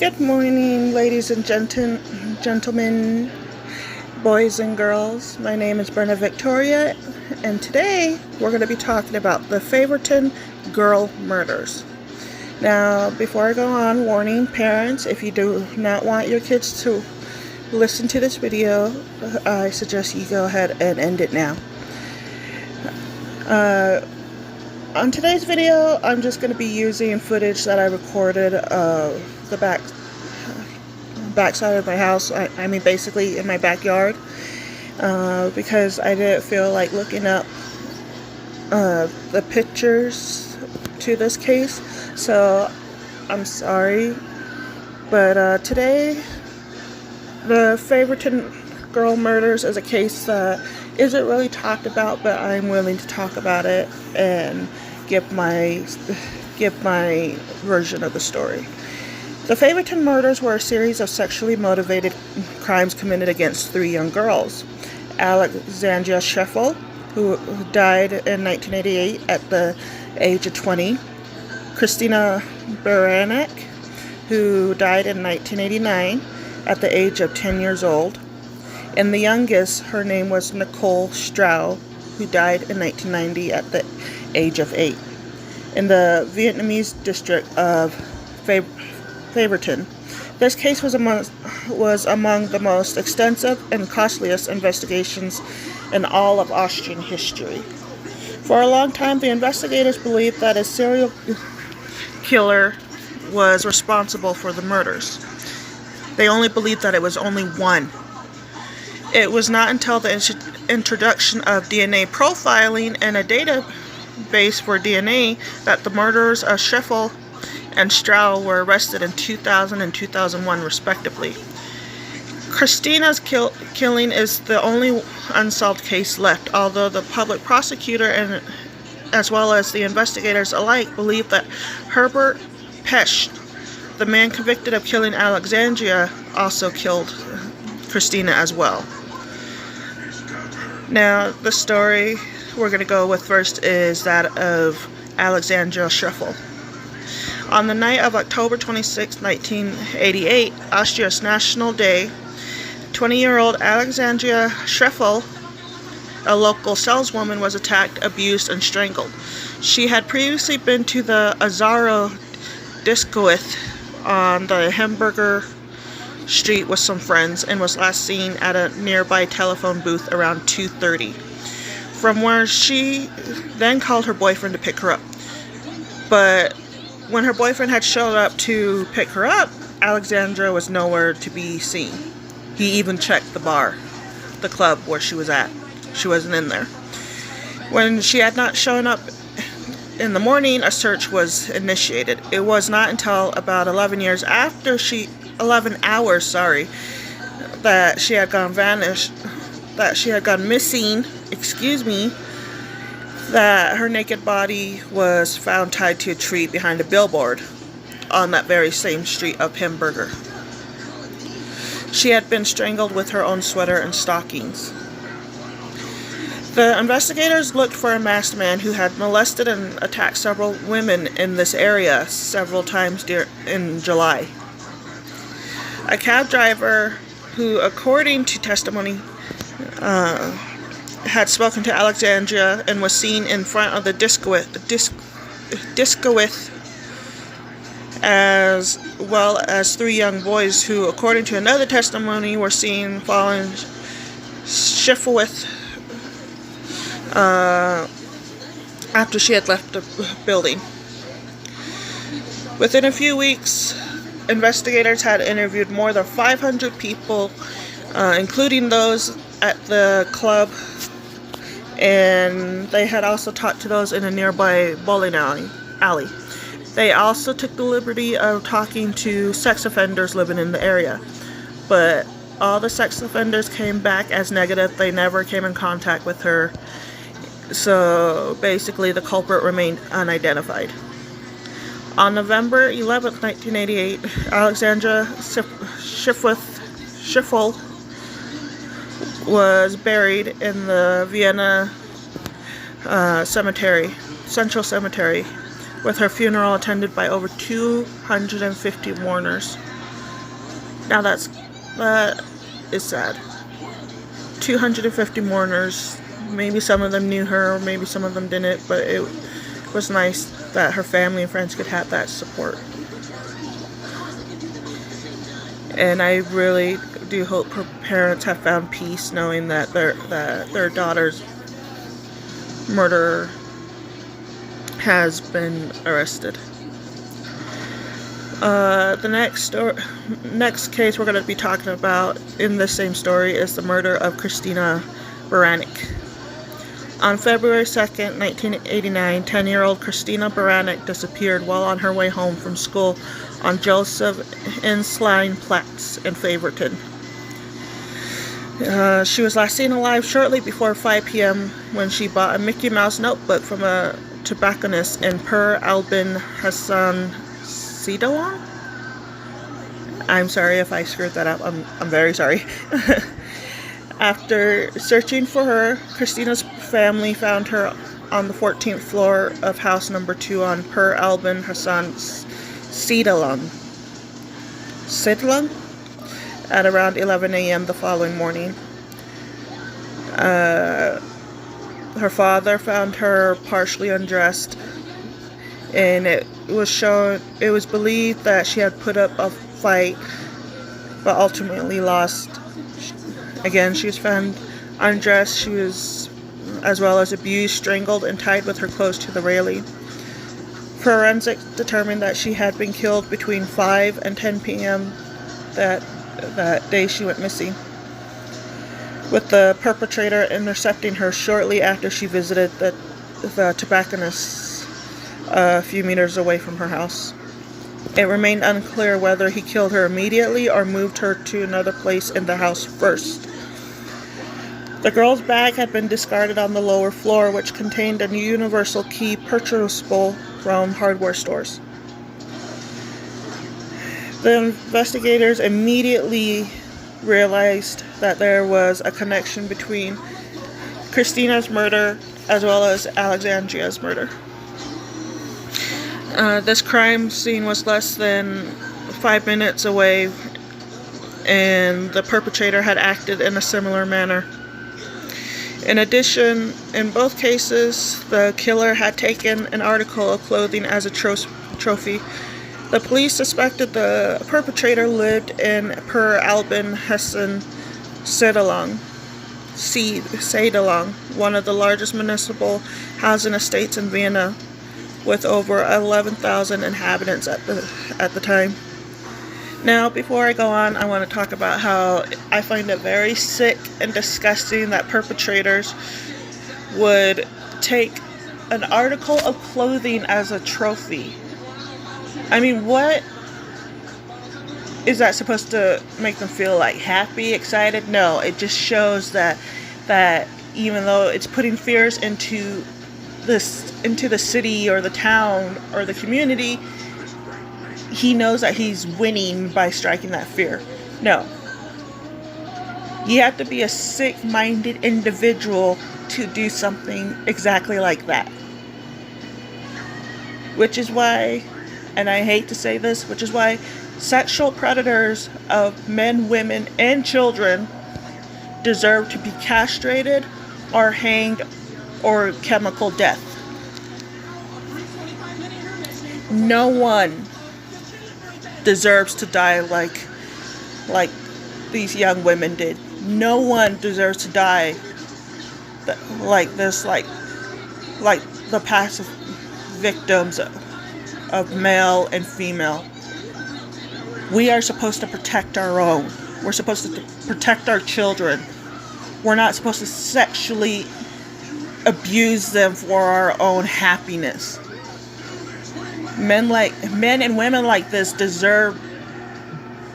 Good morning, ladies and gentlemen, boys and girls. My name is Brenna Victoria, and today we're going to be talking about the Favoriten Murders. Now, before I go on, warning parents, if you do not want your kids to listen to this video, I suggest you go ahead and end it now. On today's video, I'm just going to be using footage that I recorded of the backside of my house. I mean basically in my backyard, because I didn't feel like looking up the pictures to this case, so I'm sorry. But today, the Favoriten Murders is a case that isn't really talked about, but I'm willing to talk about it and give my version of the story. The Favoriten Murders were a series of sexually motivated crimes committed against three young girls. Alexandria Shuffle, who died in 1988 at the age of 20. Christina Varanek, who died in 1989 at the age of 10 years old. And the youngest, her name was Nicole Strau, who died in 1990 at the age of 8. In the Vietnamese district of Favoriten. This case was among the most extensive and costliest investigations in all of Austrian history. For a long time, the investigators believed that a serial killer was responsible for the murders. They only believed that it was only one. It was not until the introduction of DNA profiling and a database for DNA that the murderers of Shuffle and Strau were arrested in 2000 and 2001 respectively. Christina's killing is the only unsolved case left, although the public prosecutor and as well as the investigators alike believe that Herbert Pesch, the man convicted of killing Alexandria, also killed Christina as well. Now, the story we're going to go with first is that of Alexandria Shuffle. On the night of October 26, 1988, Austria's National Day, 20-year-old Alexandria Shuffle, a local saleswoman, was attacked, abused, and strangled. She had previously been to the Azaro Discoith on the Hamburger Street with some friends and was last seen at a nearby telephone booth around 2:30, from where she then called her boyfriend to pick her up. But when her boyfriend had showed up to pick her up, Alexandra was nowhere to be seen. He even checked the club where she was at. She wasn't in there. When she had not shown up in the morning, a search was initiated. It was not until about 11 hours, that she had gone missing, that her naked body was found tied to a tree behind a billboard on that very same street of Hamburger. She had been strangled with her own sweater and stockings. The investigators looked for a masked man who had molested and attacked several women in this area several times in July. A cab driver who, according to testimony, had spoken to Alexandria and was seen in front of the discoith, as well as three young boys who, according to another testimony, were seen following Shuffle after she had left the building. Within a few weeks, investigators had interviewed more than 500 people, including those at the club, and they had also talked to those in a nearby bowling alley. They also took the liberty of talking to sex offenders living in the area, but all the sex offenders came back as negative. They never came in contact with her, so basically the culprit remained unidentified. On November 11, 1988, Alexandria Shuffle was buried in the Vienna Central Cemetery, with her funeral attended by over 250 mourners. Now that is sad. 250 mourners. Maybe some of them knew her, maybe some of them didn't, but it was nice that her family and friends could have that support. And I really do hope her parents have found peace knowing that their daughter's murderer has been arrested. The next case we're going to be talking about in this same story is the murder of Christina Varanek. On February 2nd, 1989, 10-year-old Christina Varanek disappeared while on her way home from school on Joseph Insline Platz in Favoriten. She was last seen alive shortly before 5 p.m. when she bought a Mickey Mouse notebook from a tobacconist in Per Albin Hassan Sidalon? I'm sorry if I screwed that up. I'm very sorry. After searching for her, Christina's family found her on the 14th floor of house number 2 on Per Albin Hassan Sidalon at around 11 a.m. the following morning. Her father found her partially undressed, and it was believed that she had put up a fight but ultimately lost. Again, she was found undressed. She was as well as abused, strangled, and tied with her clothes to the railing. Forensics determined that she had been killed between 5 and 10 p.m. that day she went missing, with the perpetrator intercepting her shortly after she visited the tobacconist a few meters away from her house. It remained unclear whether he killed her immediately or moved her to another place in the house first. The girl's bag had been discarded on the lower floor, which contained a universal key purchasable from hardware stores. The investigators immediately realized that there was a connection between Christina's murder as well as Alexandria's murder. This crime scene was less than 5 minutes away, and the perpetrator had acted in a similar manner. In addition, in both cases, the killer had taken an article of clothing as a trophy. The police suspected the perpetrator lived in Per Albin Hessen Sedalong, one of the largest municipal housing estates in Vienna, with over 11,000 inhabitants at the time. Now, before I go on, I want to talk about how I find it very sick and disgusting that perpetrators would take an article of clothing as a trophy. I mean, what is that supposed to make them feel like? Happy, excited? No, it just shows that even though it's putting fears into the city or the town or the community, he knows that he's winning by striking that fear. No. You have to be a sick-minded individual to do something exactly like that. Which is why, and I hate to say this, which is why sexual predators of men, women, and children deserve to be castrated or hanged or chemical death. No one deserves to die like these young women did. No one deserves to die like this, like the passive victims of male and female. We are supposed to protect our own. We're supposed to protect our children. We're not supposed to sexually abuse them for our own happiness. Men and women like this deserve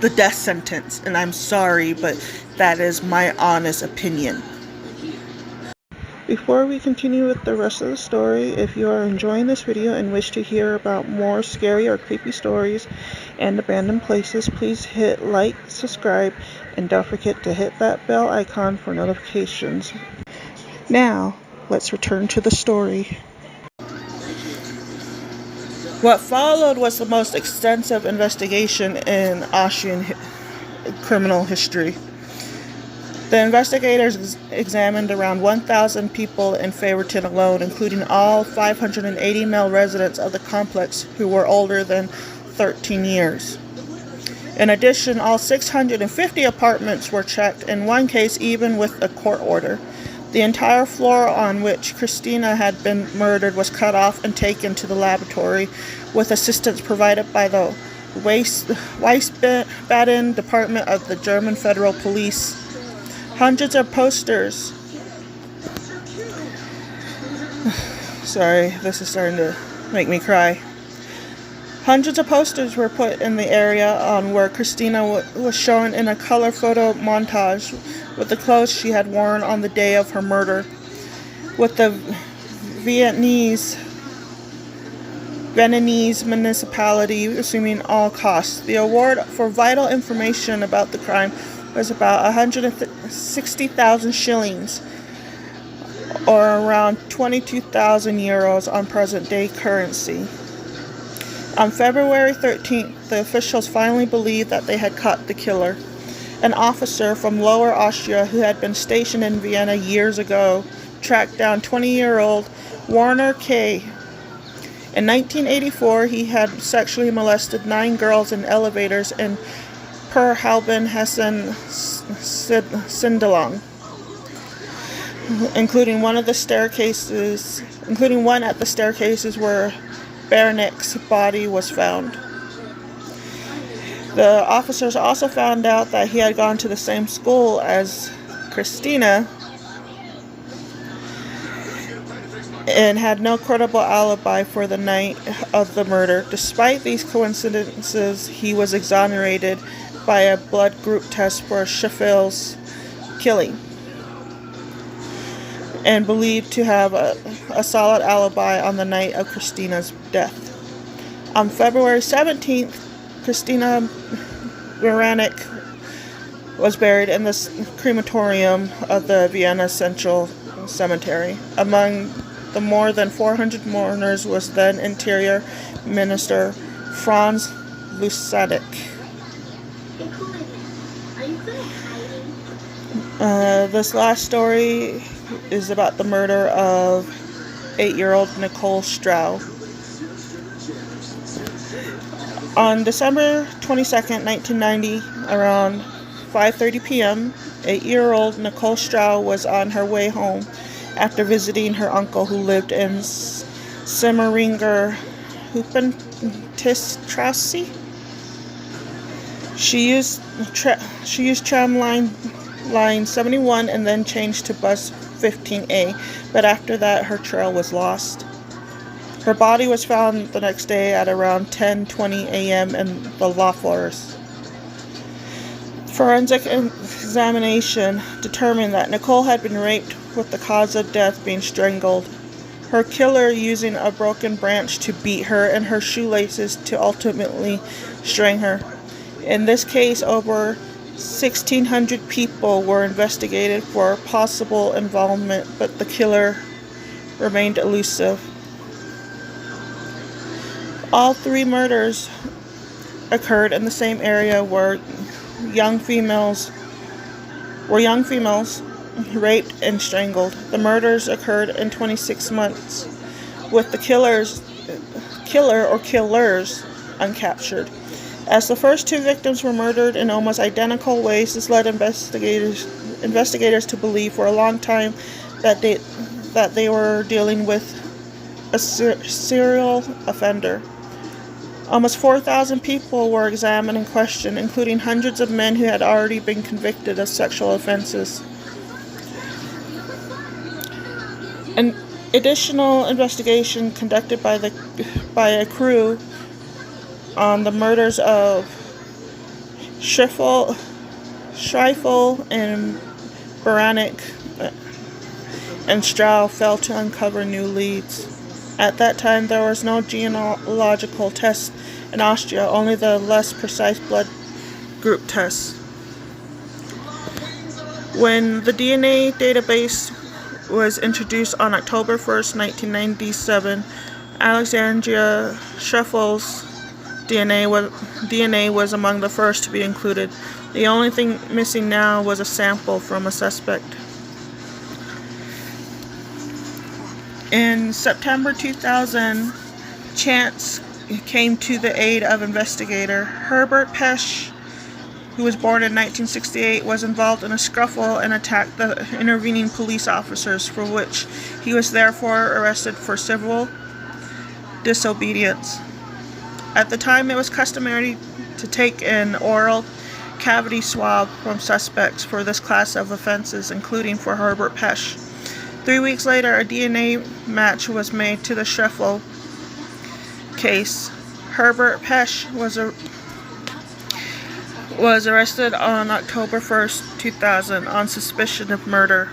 the death sentence, and I'm sorry, but that is my honest opinion. Before we continue with the rest of the story, if you are enjoying this video and wish to hear about more scary or creepy stories and abandoned places, please hit like, subscribe, and don't forget to hit that bell icon for notifications. Now, let's return to the story. What followed was the most extensive investigation in Austrian criminal history. The investigators examined around 1,000 people in Favoriten alone, including all 580 male residents of the complex who were older than 13 years. In addition, all 650 apartments were checked, in one case even with a court order. The entire floor on which Christina had been murdered was cut off and taken to the laboratory, with assistance provided by the Wiesbaden Department of the German Federal Police. Hundreds of posters. Sorry, this is starting to make me cry. Hundreds of posters were put in the area on where Christina was shown in a color photo montage with the clothes she had worn on the day of her murder, with the Viennese municipality assuming all costs. The award for vital information about the crime was about 160,000 shillings, or around 22,000 euros on present-day currency. On February 13th, the officials finally believed that they had caught the killer. An officer from Lower Austria who had been stationed in Vienna years ago tracked down 20-year-old Warner K. In 1984, he had sexually molested 9 girls in elevators in Perhalben, Hessen, Sindelong, including one at the staircases where Varanek's body was found. The officers also found out that he had gone to the same school as Christina and had no credible alibi for the night of the murder. Despite these coincidences, he was exonerated by a blood group test for Shuffle's killing and believed to have a solid alibi on the night of Christina's death. On February 17th, Christina Varanek was buried in the crematorium of the Vienna Central Cemetery. Among the more than 400 mourners was then Interior Minister Franz Lusanek. This last story is about the murder of 8-year-old Nicole Strauss. On December 22nd, 1990, around 5:30 p.m., 8-year-old Nicole Strauss was on her way home after visiting her uncle who lived in Simmeringer Huppenstrasse. She used tram line 71 and then changed to bus 15A, but after that her trail was lost. Her body was found the next day at around 10:20 a.m. in the Law Forest. Forensic examination determined that Nicole had been raped, with the cause of death being strangled. Her killer using a broken branch to beat her and her shoelaces to ultimately strangle her. In this case, over 1,600 people were investigated for possible involvement, but the killer remained elusive. All 3 murders occurred in the same area where young females raped and strangled. The murders occurred in 26 months, with the killers uncaptured. As the first 2 victims were murdered in almost identical ways, this led investigators to believe for a long time that they were dealing with a serial offender. Almost 4,000 people were examined and questioned, including hundreds of men who had already been convicted of sexual offenses. An additional investigation conducted by a crew on the murders of Shuffle and Varanek and Strauss failed to uncover new leads. At that time, there was no genealogical test in Austria, only the less precise blood group tests. When the DNA database was introduced on October 1st, 1997, Alexandria Shuffle's DNA was among the first to be included. The only thing missing now was a sample from a suspect. In September 2000, chance came to the aid of investigator Herbert Pesch, who was born in 1968, was involved in a scuffle and attacked the intervening police officers, for which he was therefore arrested for civil disobedience. At the time, it was customary to take an oral cavity swab from suspects for this class of offenses, including for Herbert Pesch. 3 weeks later, a DNA match was made to the Shuffle case. Herbert Pesch was arrested on October 1st, 2000 on suspicion of murder.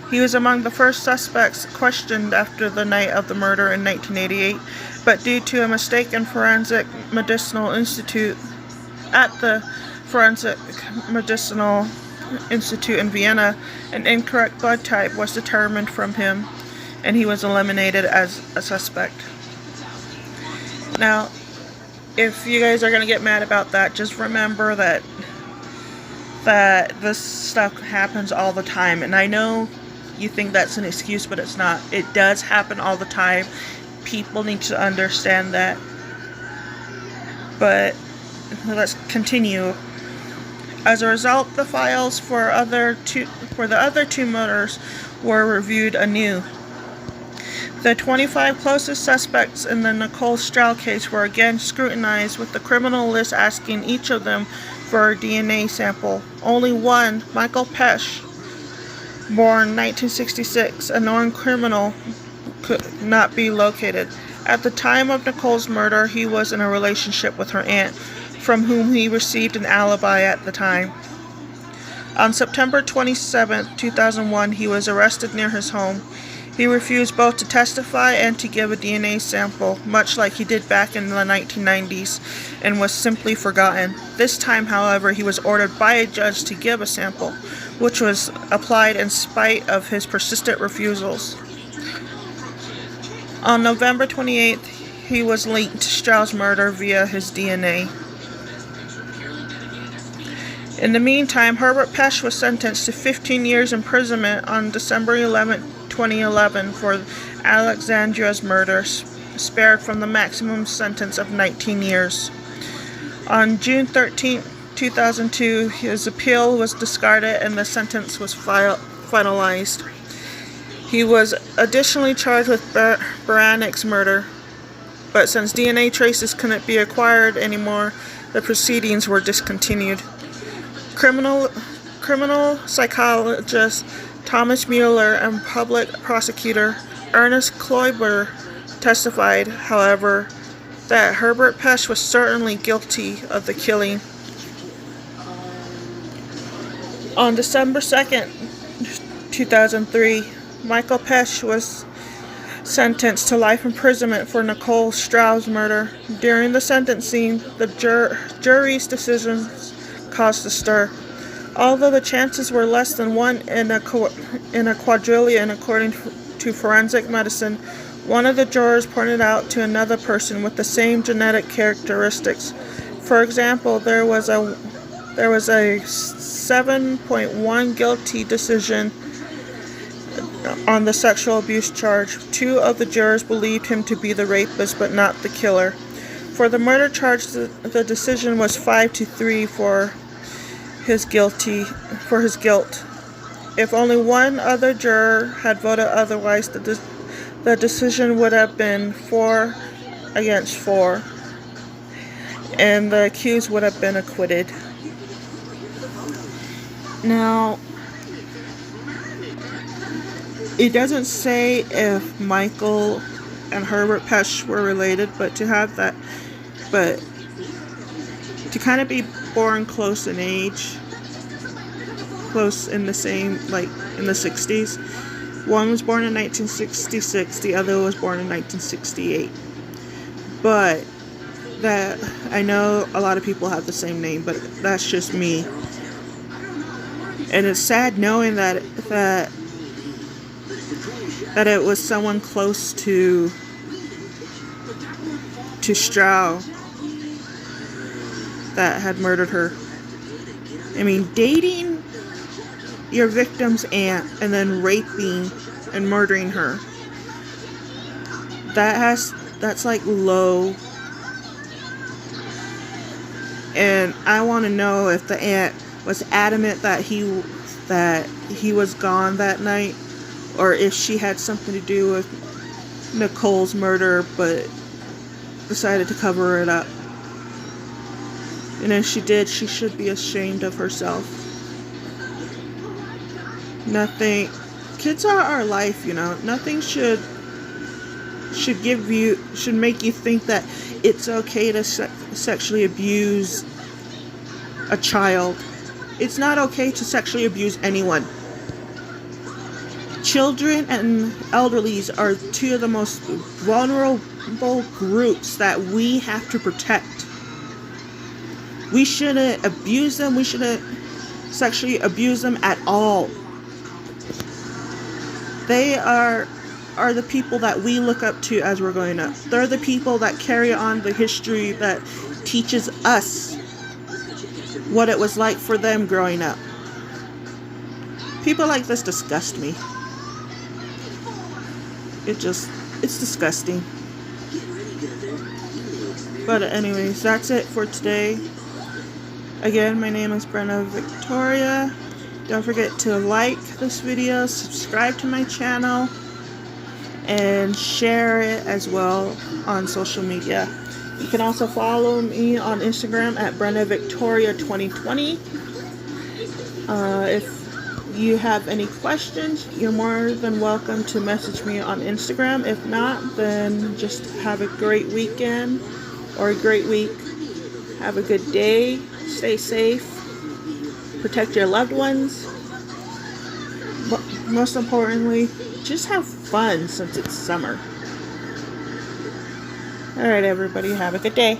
He was among the first suspects questioned after the night of the murder in 1988, but due to a mistaken Forensic Medicinal Institute at the Forensic Medicinal Institute in Vienna, an incorrect blood type was determined from him, and he was eliminated as a suspect. Now, if you guys are going to get mad about that, just remember that this stuff happens all the time. And I know you think that's an excuse, but it's not. It does happen all the time. People need to understand that. But let's continue. As a result, the files for the other two murders were reviewed anew. The 25 closest suspects in the Nicole Stroud case were again scrutinized, with the criminal list asking each of them for a DNA sample. Only one, Michael Pesch, born 1966, a known criminal, could not be located. At the time of Nicole's murder, he was in a relationship with her aunt, from whom he received an alibi at the time. On September 27, 2001, he was arrested near his home. He refused both to testify and to give a DNA sample, much like he did back in the 1990s, and was simply forgotten. This time, however, he was ordered by a judge to give a sample, which was applied in spite of his persistent refusals. On November 28th, he was linked to Stroud's murder via his DNA. In the meantime, Herbert Pesch was sentenced to 15 years imprisonment on December 11, 2011 for Alexandria's murders, spared from the maximum sentence of 19 years. On June 13, 2002, his appeal was discarded and the sentence was finalized. He was additionally charged with Varanek's murder, but since DNA traces couldn't be acquired anymore, the proceedings were discontinued. Criminal psychologist Thomas Mueller and public prosecutor Ernest Kloiber testified, however, that Herbert Pesch was certainly guilty of the killing. On December 2nd, 2003, Michael Pesch was sentenced to life imprisonment for Nicole Stroud's murder. During the sentencing, the jury's decisions caused a stir. Although the chances were less than 1 in a quadrillion, according to forensic medicine, one of the jurors pointed out to another person with the same genetic characteristics. For example, there was a 7.1 guilty decision on the sexual abuse charge. 2 of the jurors believed him to be the rapist, but not the killer. For the murder charge, the decision was 5-3 for his guilt. If only one other juror had voted otherwise, the decision would have been 4-4, and the accused would have been acquitted. Now, it doesn't say if Michael and Herbert Pesch were related, but to kind of be born close in age, close in the same, like in the 60s. One was born in 1966, the other was born in 1968. But that, I know a lot of people have the same name, but that's just me. And it's sad knowing that it was someone close to Stroud that had murdered her. I mean, dating your victim's aunt and then raping and murdering her. That's like low. And I want to know if the aunt was adamant that he was gone that night, or if she had something to do with Nicole's murder but decided to cover it up. And if she did, she should be ashamed of herself. Kids are our life, you know. Nothing should make you think that it's okay to sexually abuse a child. It's not okay to sexually abuse anyone. Children and elderlies are two of the most vulnerable groups that we have to protect. We shouldn't abuse them. We shouldn't sexually abuse them at all. They are the people that we look up to as we're growing up. They're the people that carry on the history that teaches us what it was like for them growing up. People like this disgust me. It's disgusting. But anyways, that's it for today. Again, my name is Brenna Victoria. Don't forget to like this video, subscribe to my channel, and share it as well on social media. You can also follow me on Instagram at Brenna Victoria 2020. If you have any questions, you're more than welcome to message me on Instagram. If not, then just have a great weekend or a great week. Have a good day. Stay safe. Protect your loved ones. But most importantly, just have fun since it's summer. Alright, everybody, have a good day.